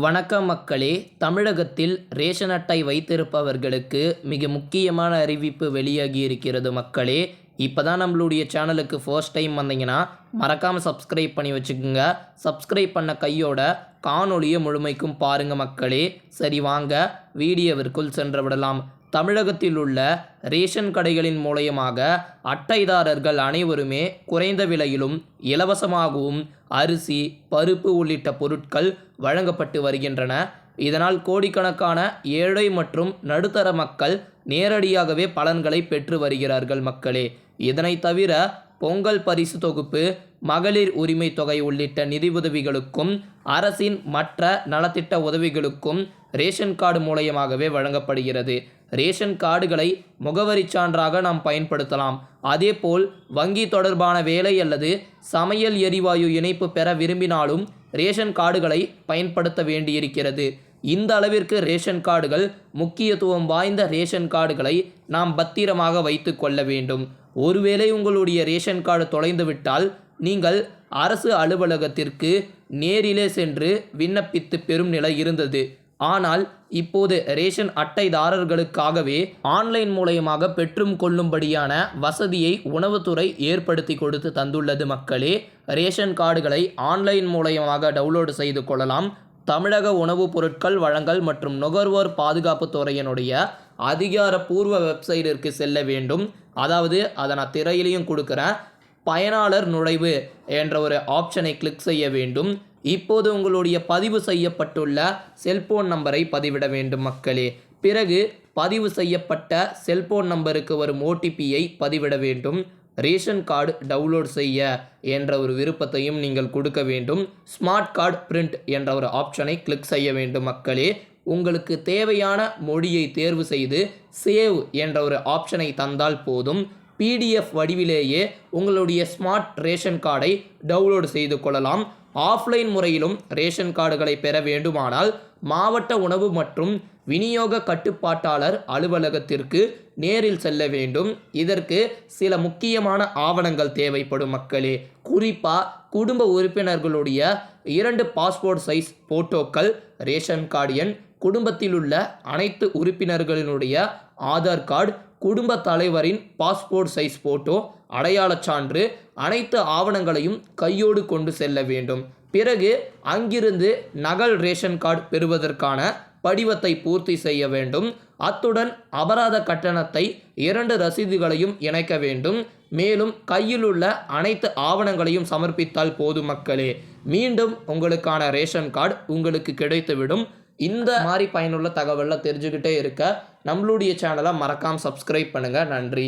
வணக்கம் மக்களே. தமிழகத்தில் ரேஷன் அட்டை வைத்திருப்பவர்களுக்கு மிக முக்கியமான அறிவிப்பு வெளியாகி இருக்கிறது மக்களே. இப்போ தான் நம்மளுடைய சேனலுக்கு ஃபர்ஸ்ட் டைம் வந்தீங்கன்னா மறக்காமல் சப்ஸ்கிரைப் பண்ணி வச்சுக்கோங்க. சப்ஸ்கிரைப் பண்ண கையோட காணொளியை முழுமைக்கும் பாருங்கள் மக்களே. சரி வாங்க வீடியோவிற்குள் சென்று விடலாம். தமிழகத்தில் உள்ள ரேஷன் கடைகளின் மூலயமாக அட்டைதாரர்கள் அனைவருமே குறைந்த விலையிலும் இலவசமாகவும் அரிசி, பருப்பு உள்ளிட்ட பொருட்கள் வழங்கப்பட்டு வருகின்றன. இதனால் கோடிக்கணக்கான ஏழை மற்றும் நடுத்தர மக்கள் நேரடியாகவே பலன்களை பெற்று வருகிறார்கள் மக்களே. இதனை தவிர பொங்கல் பரிசு தொகுப்பு, மகளிர் உரிமை தொகை உள்ளிட்ட நிதி உதவிகளுக்கும் அரசின் மற்ற நலத்திட்ட உதவிகளுக்கும் ரேஷன் கார்டு மூலயமாகவே வழங்கப்படுகிறது. ரேஷன் கார்டுகளை முகவரி சான்றாக நாம் பயன்படுத்தலாம். அதேபோல் வங்கி தொடர்பான வேலை அல்லது சமையல் எரிவாயு இணைப்பு பெற விரும்பினாலும் ரேஷன் கார்டுகளை பயன்படுத்த வேண்டியிருக்கிறது. இந்த அளவிற்கு ரேஷன் கார்டுகள் முக்கியத்துவம் வாய்ந்த ரேஷன் கார்டுகளை நாம் பத்திரமாக வைத்து கொள்ள வேண்டும். ஒருவேளை உங்களுடைய ரேஷன் கார்டு தொலைந்துவிட்டால் நீங்கள் அரசு அலுவலகத்திற்கு நேரிலே சென்று விண்ணப்பித்து பெறும் நிலை இருந்தது. ஆனால் இப்போது ரேஷன் அட்டைதாரர்களுக்காகவே ஆன்லைன் மூலயமாக பெற்றும் கொள்ளும்படியான வசதியை உணவுத்துறை ஏற்படுத்தி கொடுத்து தந்துள்ளது மக்களே. ரேஷன் கார்டுகளை ஆன்லைன் மூலயமாக டவுன்லோடு செய்து கொள்ளலாம். தமிழக உணவுப் பொருட்கள் வழங்கல் மற்றும் நுகர்வோர் பாதுகாப்பு துறையினுடைய அதிகாரப்பூர்வ வெப்சைட்டிற்கு செல்ல வேண்டும். அதாவது அதை நான் திரையிலையும் கொடுக்குறேன். பயனாளர் நுழைவு என்ற ஒரு ஆப்ஷனை கிளிக் செய்ய வேண்டும். இப்போது உங்களுடைய பதிவு செய்யப்பட்டுள்ள செல்போன் நம்பரை பதிவிட வேண்டும் மக்களே. பிறகு பதிவு செய்யப்பட்ட செல்போன் நம்பருக்கு வரும் ஓடிபியை பதிவிட வேண்டும். ரேஷன் கார்டு டவுன்லோட் செய்ய என்ற ஒரு விருப்பத்தையும் நீங்கள் கொடுக்க வேண்டும். ஸ்மார்ட் கார்டு பிரிண்ட் என்ற ஒரு ஆப்ஷனை கிளிக் செய்ய வேண்டும் மக்களே. உங்களுக்கு தேவையான மொழியை தேர்வு செய்து சேவ் என்ற ஒரு ஆப்ஷனை தந்தால் போதும். PDF வடிவிலேயே உங்களுடைய ஸ்மார்ட் ரேஷன் கார்டை டவுன்லோடு செய்து கொள்ளலாம். ஆஃப்லைன் முறையிலும் ரேஷன் கார்டுகளை பெற வேண்டுமானால் மாவட்ட உணவு மற்றும் விநியோக கட்டுப்பாட்டாளர் அலுவலகத்திற்கு நேரில் செல்ல வேண்டும். இதற்கு சில முக்கியமான ஆவணங்கள் தேவைப்படும் மக்களே. குறிப்பாக குடும்ப உறுப்பினர்களுடைய 2 பாஸ்போர்ட் சைஸ் போட்டோக்கள், ரேஷன் கார்டு எண், குடும்பத்தில் உள்ள அனைத்து உறுப்பினர்களினுடைய ஆதார் கார்டு, குடும்ப தலைவரின் பாஸ்போர்ட் சைஸ் போட்டோ, அடையாளச் சான்று, அனைத்து ஆவணங்களையும் கையோடு கொண்டு செல்ல வேண்டும். பிறகு அங்கிருந்து நகல் ரேஷன் கார்டு பெறுவதற்கான படிவத்தை பூர்த்தி செய்ய வேண்டும். அத்துடன் அபராத கட்டணத்தை 2 ரசீதுகளையும் இணைக்க வேண்டும். மேலும் கையில் உள்ள அனைத்து ஆவணங்களையும் சமர்ப்பித்தால் போதும் மக்களே. மீண்டும் உங்களுக்கான ரேஷன் கார்டு உங்களுக்கு கிடைத்துவிடும். இந்த மாதிரி பயனுள்ள தகவலை தெரிஞ்சுக்கிட்டே இருக்க நம்மளுடைய சேனலை மறக்காமல் சப்ஸ்கிரைப் பண்ணுங்கள். நன்றி.